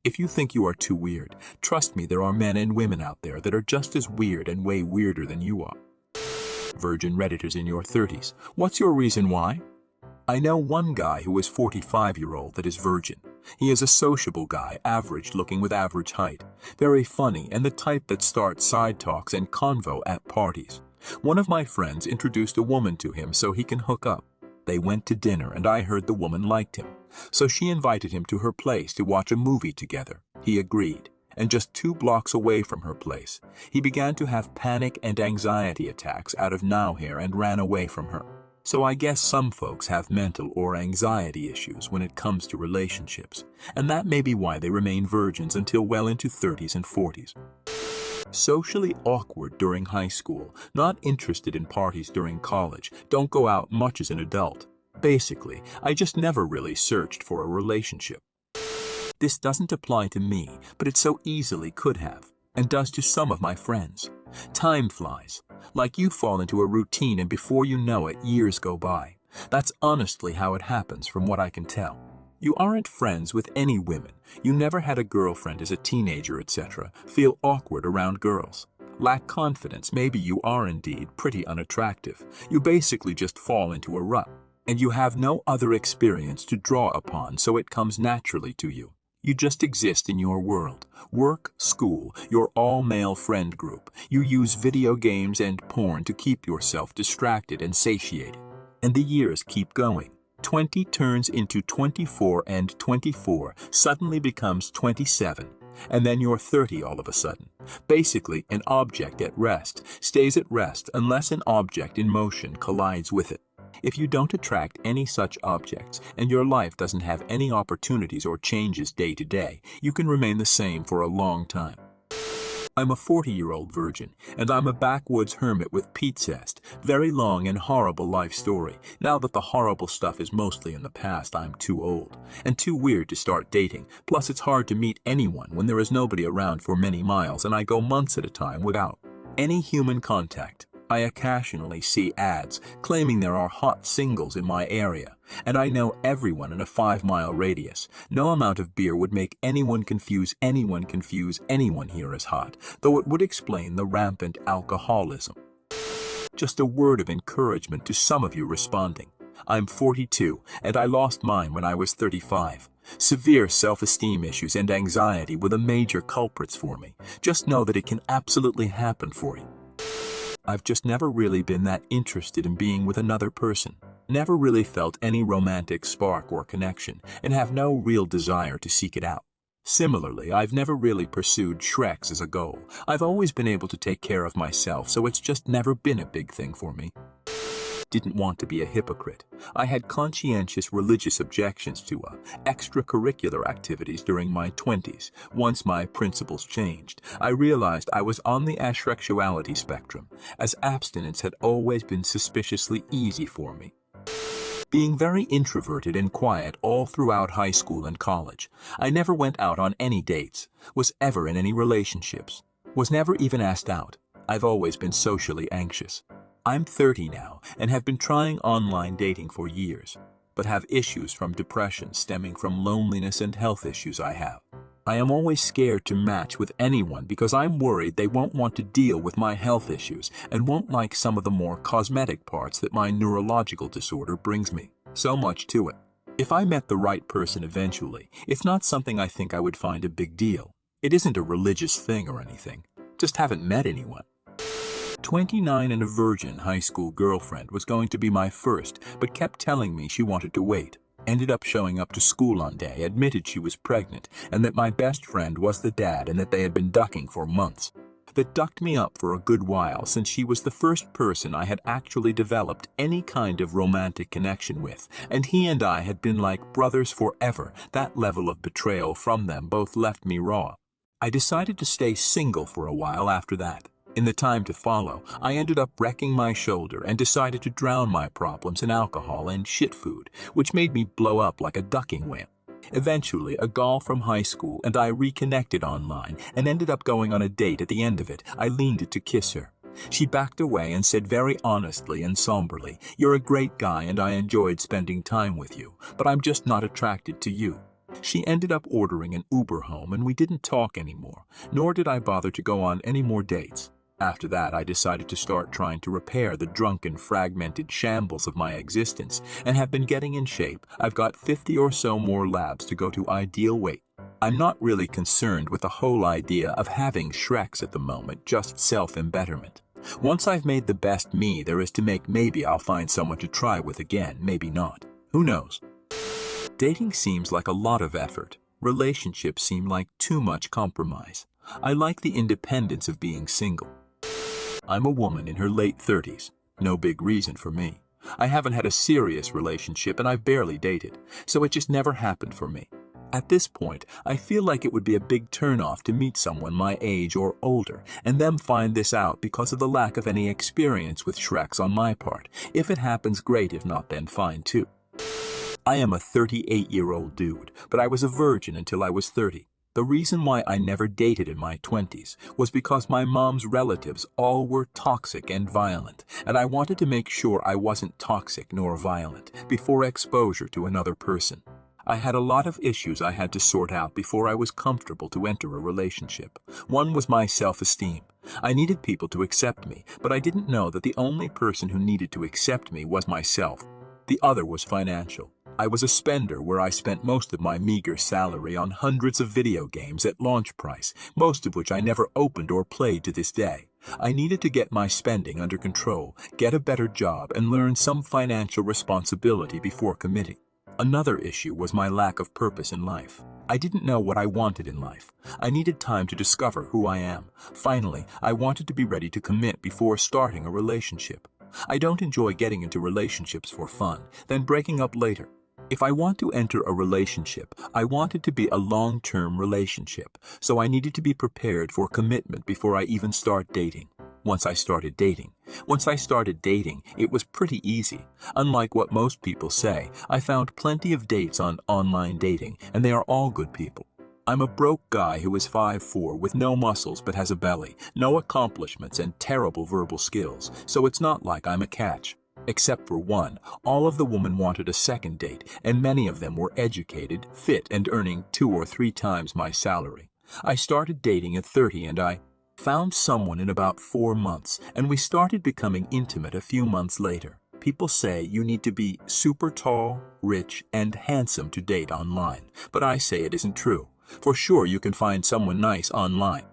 If you think you are too weird, trust me, there are men and women out there that are just as weird and way weirder than you are. Virgin Redditors in your 30s. What's your reason why? I know one guy who is 45-year-old that is virgin. He is a sociable guy, average looking with average height, very funny and the type that starts side talks and convo at parties. One of my friends introduced a woman to him so he can hook up. They went to dinner and I heard the woman liked him. So she invited him to her place to watch a movie together. He agreed. And just 2 blocks away from her place, he began to have panic and anxiety attacks out of nowhere and ran away from her. So I guess some folks have mental or anxiety issues when it comes to relationships, and that may be why they remain virgins until well into 30s and 40s. Socially awkward during high school, not interested in parties during college, don't go out much as an adult. Basically, I just never really searched for a relationship. This doesn't apply to me, but it so easily could have, and does to some of my friends. Time flies. Like you fall into a routine and before you know it, years go by. That's honestly how it happens from what I can tell. You aren't friends with any women. You never had a girlfriend as a teenager, etc. Feel awkward around girls. Lack confidence. Maybe you are indeed pretty unattractive. You basically just fall into a rut. And you have no other experience to draw upon, so it comes naturally to you. You just exist in your world. Work, school, your all-male friend group. You use video games and porn to keep yourself distracted and satiated. And the years keep going. 20 turns into 24 and 24 suddenly becomes 27. And then you're 30 all of a sudden. Basically, an object at rest stays at rest unless an object in motion collides with it. If you don't attract any such objects and your life doesn't have any opportunities or changes day to day, you can remain the same for a long time. I'm a 40-year-old virgin, and I'm a backwoods hermit with Pete Zest. Very long and horrible life story. Now that the horrible stuff is mostly in the past, I'm too old and too weird to start dating. Plus, it's hard to meet anyone when there is nobody around for many miles, and I go months at a time without any human contact. I occasionally see ads claiming there are hot singles in my area, and I know everyone in a 5-mile radius. No amount of beer would make anyone confuse anyone here as hot, though it would explain the rampant alcoholism. Just a word of encouragement to some of you responding. I'm 42, and I lost mine when I was 35. Severe self-esteem issues and anxiety were the major culprits for me. Just know that it can absolutely happen for you. I've just never really been that interested in being with another person. Never really felt any romantic spark or connection, and have no real desire to seek it out. Similarly, I've never really pursued Shreks as a goal. I've always been able to take care of myself, so it's just never been a big thing for me. Didn't want to be a hypocrite. I had conscientious religious objections to extracurricular activities during my 20s. Once my principles changed, I realized I was on the asexuality spectrum, as abstinence had always been suspiciously easy for me. Being very introverted and quiet all throughout high school and college, I never went out on any dates, was ever in any relationships, was never even asked out. I've always been socially anxious. I'm 30 now and have been trying online dating for years, but have issues from depression stemming from loneliness and health issues I have. I am always scared to match with anyone because I'm worried they won't want to deal with my health issues and won't like some of the more cosmetic parts that my neurological disorder brings me. So much to it. If I met the right person eventually, it's not something I think I would find a big deal. It isn't a religious thing or anything. Just haven't met anyone. 29 and a virgin high school girlfriend was going to be my first, but kept telling me she wanted to wait. Ended up showing up to school one day, admitted she was pregnant, and that my best friend was the dad and that they had been ducking for months. That ducked me up for a good while, since she was the first person I had actually developed any kind of romantic connection with, and he and I had been like brothers forever. That level of betrayal from them both left me raw. I decided to stay single for a while after that. In the time to follow, I ended up wrecking my shoulder and decided to drown my problems in alcohol and shit food, which made me blow up like a ducking whale. Eventually, a gal from high school and I reconnected online and ended up going on a date. At the end of it, I leaned it to kiss her. She backed away and said very honestly and somberly, "You're a great guy and I enjoyed spending time with you, but I'm just not attracted to you." She ended up ordering an Uber home and we didn't talk anymore, nor did I bother to go on any more dates. After that, I decided to start trying to repair the drunken, fragmented shambles of my existence and have been getting in shape. I've got 50 or so more labs to go to ideal weight. I'm not really concerned with the whole idea of having Shreks at the moment, just self-embetterment. Once I've made the best me there is to make, maybe I'll find someone to try with again, maybe not. Who knows? Dating seems like a lot of effort. Relationships seem like too much compromise. I like the independence of being single. I'm a woman in her late 30s. No big reason for me. I haven't had a serious relationship and I've barely dated, so it just never happened for me. At this point, I feel like it would be a big turnoff to meet someone my age or older and them find this out because of the lack of any experience with Shreks on my part. If it happens, great. If not, then fine too. I am a 38-year-old dude, but I was a virgin until I was 30. The reason why I never dated in my 20s was because my mom's relatives all were toxic and violent, and I wanted to make sure I wasn't toxic nor violent before exposure to another person. I had a lot of issues I had to sort out before I was comfortable to enter a relationship. One was my self-esteem. I needed people to accept me, but I didn't know that the only person who needed to accept me was myself. The other was financial. I was a spender where I spent most of my meager salary on hundreds of video games at launch price, most of which I never opened or played to this day. I needed to get my spending under control, get a better job, and learn some financial responsibility before committing. Another issue was my lack of purpose in life. I didn't know what I wanted in life. I needed time to discover who I am. Finally, I wanted to be ready to commit before starting a relationship. I don't enjoy getting into relationships for fun, then breaking up later. If I want to enter a relationship, I want it to be a long-term relationship, so I needed to be prepared for commitment before I even start dating. Once I started dating, it was pretty easy. Unlike what most people say, I found plenty of dates on online dating, and they are all good people. I'm a broke guy who is 5'4" with no muscles but has a belly, no accomplishments, and terrible verbal skills, so it's not like I'm a catch. Except for one, all of the women wanted a second date, and many of them were educated, fit, and earning 2 or 3 times my salary. I started dating at 30 and I found someone in about 4 months, and we started becoming intimate a few months later. People say you need to be super tall, rich, and handsome to date online, but I say it isn't true. For sure you can find someone nice online.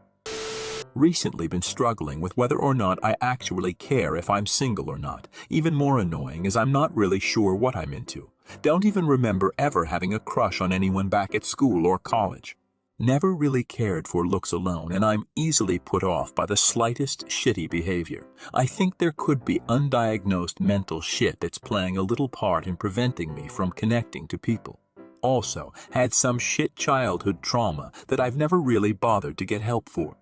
Recently been struggling with whether or not I actually care if I'm single or not. Even more annoying is I'm not really sure what I'm into. Don't even remember ever having a crush on anyone back at school or college. Never really cared for looks alone, and I'm easily put off by the slightest shitty behavior. I think there could be undiagnosed mental shit that's playing a little part in preventing me from connecting to people. Also, had some shit childhood trauma that I've never really bothered to get help for.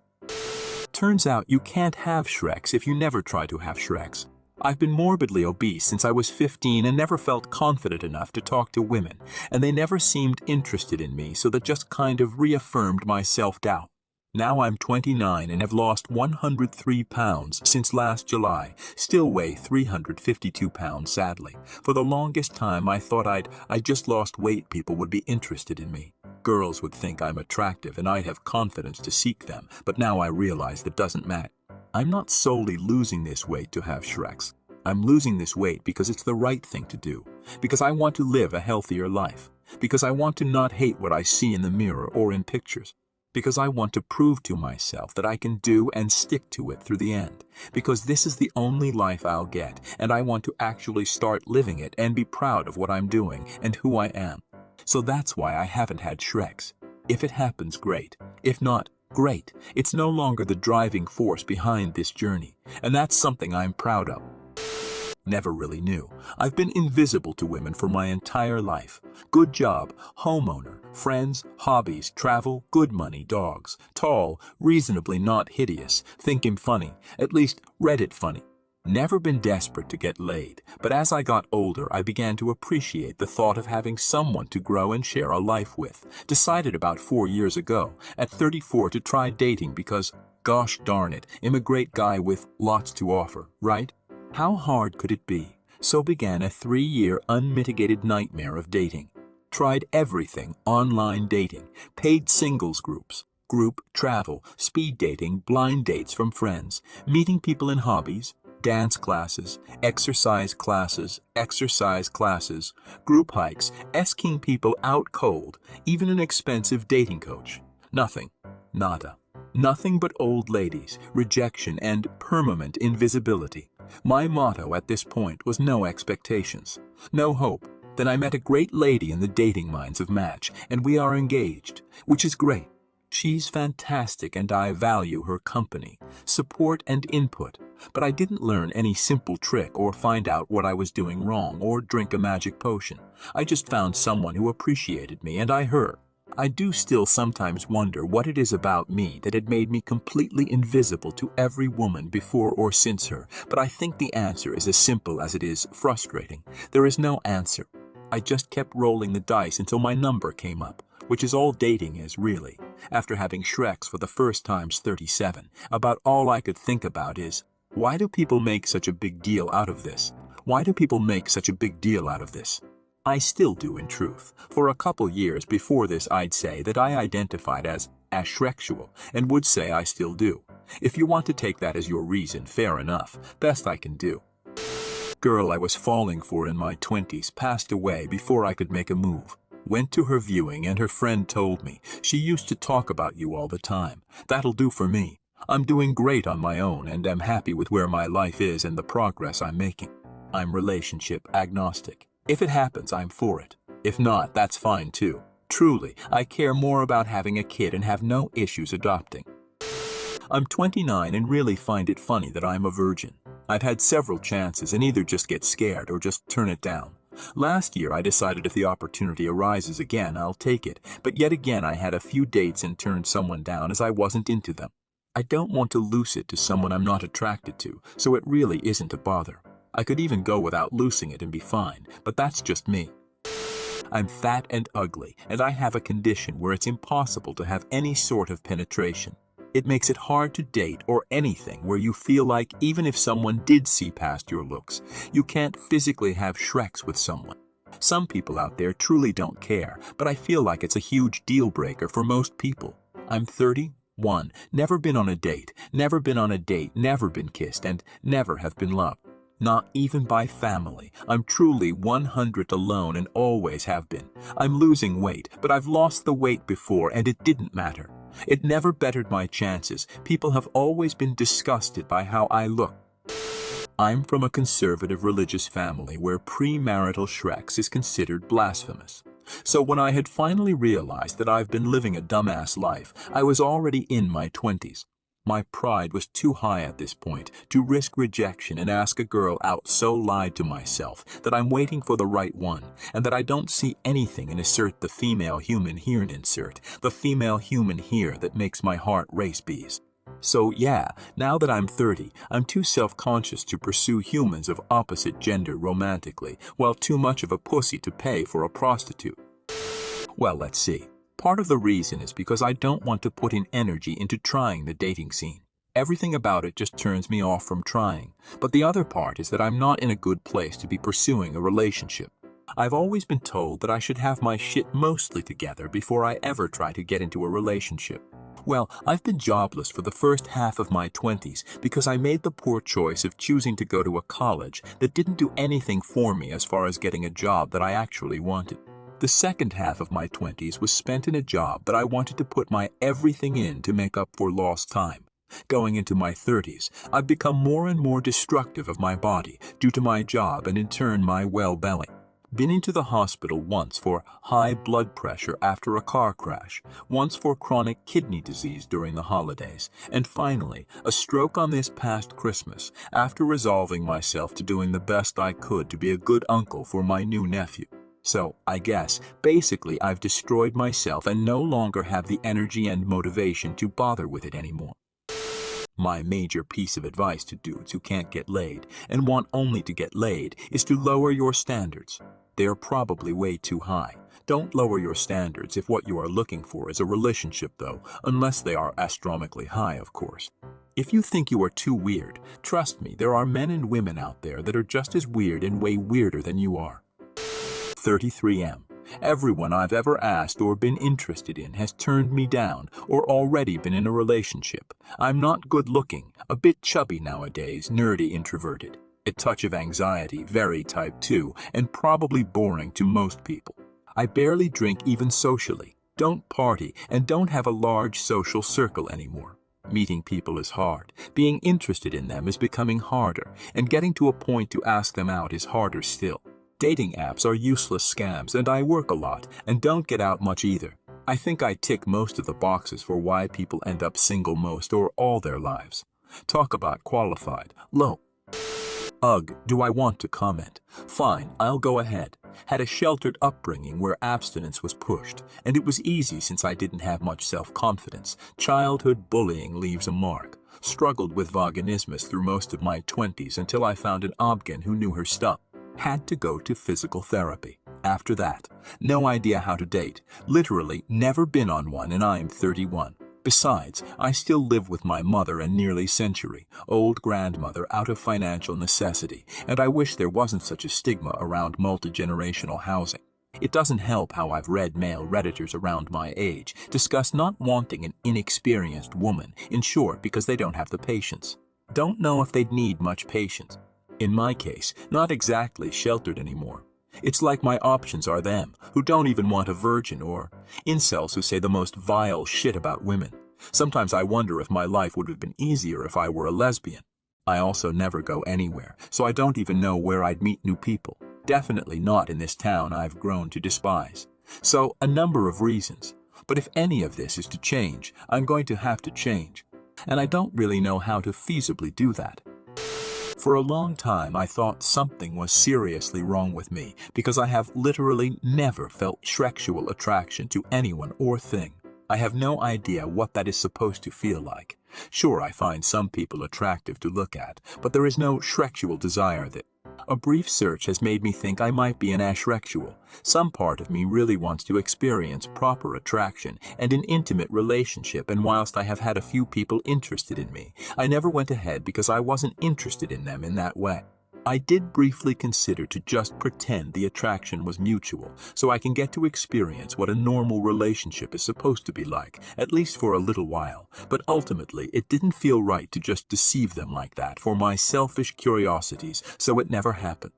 Turns out you can't have Shreks if you never try to have Shreks. I've been morbidly obese since I was 15 and never felt confident enough to talk to women, and they never seemed interested in me, so that just kind of reaffirmed my self-doubt. Now I'm 29 and have lost 103 pounds since last July, still weigh 352 pounds sadly. For the longest time I thought I'd just lost weight people would be interested in me. Girls would think I'm attractive and I'd have confidence to seek them, but now I realize that doesn't matter. I'm not solely losing this weight to have Shreks. I'm losing this weight because it's the right thing to do, because I want to live a healthier life, because I want to not hate what I see in the mirror or in pictures, because I want to prove to myself that I can do and stick to it through the end, because this is the only life I'll get, and I want to actually start living it and be proud of what I'm doing and who I am. So that's why I haven't had Shreks. If it happens, great. If not, great. It's no longer the driving force behind this journey, and that's something I'm proud of. Never really knew. I've been invisible to women for my entire life. Good job, homeowner, friends, hobbies, travel, good money, dogs. Tall, reasonably not hideous. Think him funny. At least Reddit funny. Never been desperate to get laid, but as I got older I began to appreciate the thought of having someone to grow and share a life with. Decided about 4 years ago, at 34, to try dating because, gosh darn it, I'm a great guy with lots to offer, right? How hard could it be? So began a 3-year unmitigated nightmare of dating. Tried everything: online dating, paid singles groups, group travel, speed dating, blind dates from friends, meeting people in hobbies, dance classes, exercise classes, group hikes, asking people out cold, even an expensive dating coach. Nothing. Nada. Nothing but old ladies, rejection, and permanent invisibility. My motto at this point was no expectations, no hope. Then I met a great lady in the dating minds of Match, and we are engaged, which is great. She's fantastic and I value her company, support, and input, but I didn't learn any simple trick or find out what I was doing wrong or drink a magic potion. I just found someone who appreciated me and I her. I do still sometimes wonder what it is about me that had made me completely invisible to every woman before or since her, but I think the answer is as simple as it is frustrating. There is no answer. I just kept rolling the dice until my number came up, which is all dating is really. After having Shreks for the first times 37, about all I could think about is, why do people make such a big deal out of this? Why do people make such a big deal out of this? I still do, in truth. For a couple years before this, I'd say that I identified as ashreksual, and would say I still do. If you want to take that as your reason, fair enough. Best I can do. Girl I was falling for in my 20s passed away before I could make a move. Went to her viewing and her friend told me, she used to talk about you all the time. That'll do for me. I'm doing great on my own and am happy with where my life is and the progress I'm making. I'm relationship agnostic. If it happens, I'm for it. If not, that's fine too. Truly, I care more about having a kid and have no issues adopting. I'm 29 and really find it funny that I'm a virgin. I've had several chances and either just get scared or just turn it down. Last year I decided if the opportunity arises again, I'll take it, but yet again I had a few dates and turned someone down as I wasn't into them. I don't want to loose it to someone I'm not attracted to, so it really isn't a bother. I could even go without loosing it and be fine, but that's just me. I'm fat and ugly, and I have a condition where it's impossible to have any sort of penetration. It makes it hard to date or anything where you feel like even if someone did see past your looks, you can't physically have Shreks with someone. Some people out there truly don't care, but I feel like it's a huge deal breaker for most people. I'm 31, never been on a date, never been kissed, and never have been loved. Not even by family. I'm truly 100 alone and always have been. I'm losing weight, but I've lost the weight before and it didn't matter. It never bettered my chances. People have always been disgusted by how I look. I'm from a conservative religious family where premarital Shreks is considered blasphemous. So when I had finally realized that I've been living a dumbass life, I was already in my 20s. My pride was too high at this point to risk rejection and ask a girl out, so lied to myself that I'm waiting for the right one and that I don't see anything in insert the female human here and insert the female human here that makes my heart race bees. So yeah, now that I'm 30, I'm too self-conscious to pursue humans of opposite gender romantically, while too much of a pussy to pay for a prostitute. Well, let's see. Part of the reason is because I don't want to put in energy into trying the dating scene. Everything about it just turns me off from trying. But the other part is that I'm not in a good place to be pursuing a relationship. I've always been told that I should have my shit mostly together before I ever try to get into a relationship. Well, I've been jobless for the first half of my 20s because I made the poor choice of choosing to go to a college that didn't do anything for me as far as getting a job that I actually wanted. The second half of my 20s was spent in a job that I wanted to put my everything in to make up for lost time. Going into my 30s, I've become more and more destructive of my body due to my job and in turn my well-being. Been into the hospital once for high blood pressure after a car crash, once for chronic kidney disease during the holidays, and finally, a stroke on this past Christmas after resolving myself to doing the best I could to be a good uncle for my new nephew. So, I guess, basically I've destroyed myself and no longer have the energy and motivation to bother with it anymore. My major piece of advice to dudes who can't get laid and want only to get laid is to lower your standards. They are probably way too high. Don't lower your standards if what you are looking for is a relationship though, unless they are astronomically high, of course. If you think you are too weird, trust me, there are men and women out there that are just as weird and way weirder than you are. 33M. Everyone I've ever asked or been interested in has turned me down or already been in a relationship. I'm not good looking, a bit chubby nowadays, nerdy introverted. A touch of anxiety, very type 2, and probably boring to most people. I barely drink even socially, don't party, and don't have a large social circle anymore. Meeting people is hard. Being interested in them is becoming harder, and getting to a point to ask them out is harder still. Dating apps are useless scams, and I work a lot and don't get out much either. I think I tick most of the boxes for why people end up single most or all their lives. Talk about qualified. Low. Ugh, do I want to comment? Fine, I'll go ahead. Had a sheltered upbringing where abstinence was pushed, and it was easy since I didn't have much self-confidence. Childhood bullying leaves a mark. Struggled with vaginismus through most of my 20s until I found an obgyn who knew her stuff. Had to go to physical therapy. After that, no idea how to date. Literally never been on one, and I'm 31. Besides, I still live with my mother and nearly century-old grandmother out of financial necessity, and I wish there wasn't such a stigma around multi-generational housing. It doesn't help how I've read male Redditors around my age discuss not wanting an inexperienced woman, in short because they don't have the patience. Don't know if they'd need much patience. In my case, not exactly sheltered anymore. It's like my options are them, who don't even want a virgin, or incels who say the most vile shit about women. Sometimes I wonder if my life would have been easier if I were a lesbian. I also never go anywhere, so I don't even know where I'd meet new people. Definitely not in this town I've grown to despise. So, a number of reasons. But if any of this is to change, I'm going to have to change. And I don't really know how to feasibly do that. For a long time, I thought something was seriously wrong with me because I have literally never felt sexual attraction to anyone or thing. I have no idea what that is supposed to feel like. Sure, I find some people attractive to look at, but there is no sexual desire that. A brief search has made me think I might be an asexual. Some part of me really wants to experience proper attraction and an intimate relationship, and whilst I have had a few people interested in me, I never went ahead because I wasn't interested in them in that way. I did briefly consider to just pretend the attraction was mutual, so I can get to experience what a normal relationship is supposed to be like, at least for a little while, but ultimately it didn't feel right to just deceive them like that for my selfish curiosities, so it never happened.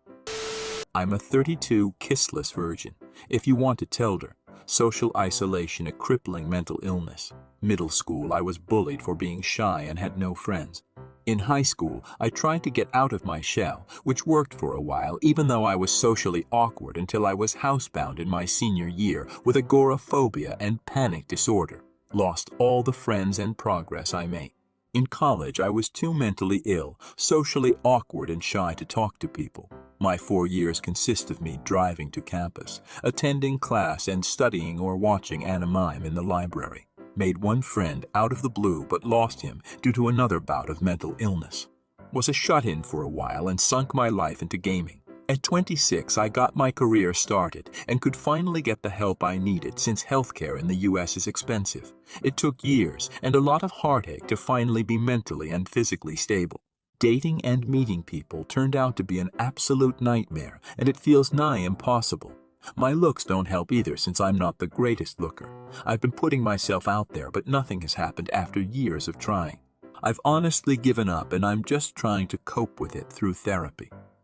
I'm a 32 kissless virgin, if you want to tell her. Social isolation, a crippling mental illness. Middle school, I was bullied for being shy and had no friends. In high school, I tried to get out of my shell, which worked for a while, even though I was socially awkward until I was housebound in my senior year with agoraphobia and panic disorder. Lost all the friends and progress I made. In college, I was too mentally ill, socially awkward and shy to talk to people. My 4 years consist of me driving to campus, attending class and studying or watching anime in the library. Made one friend out of the blue but lost him due to another bout of mental illness. Was a shut-in for a while and sunk my life into gaming. At 26, I got my career started and could finally get the help I needed since healthcare in the US is expensive. It took years and a lot of heartache to finally be mentally and physically stable. Dating and meeting people turned out to be an absolute nightmare, and it feels nigh impossible. My looks don't help either since I'm not the greatest looker. I've been putting myself out there, but nothing has happened after years of trying. I've honestly given up and I'm just trying to cope with it through therapy.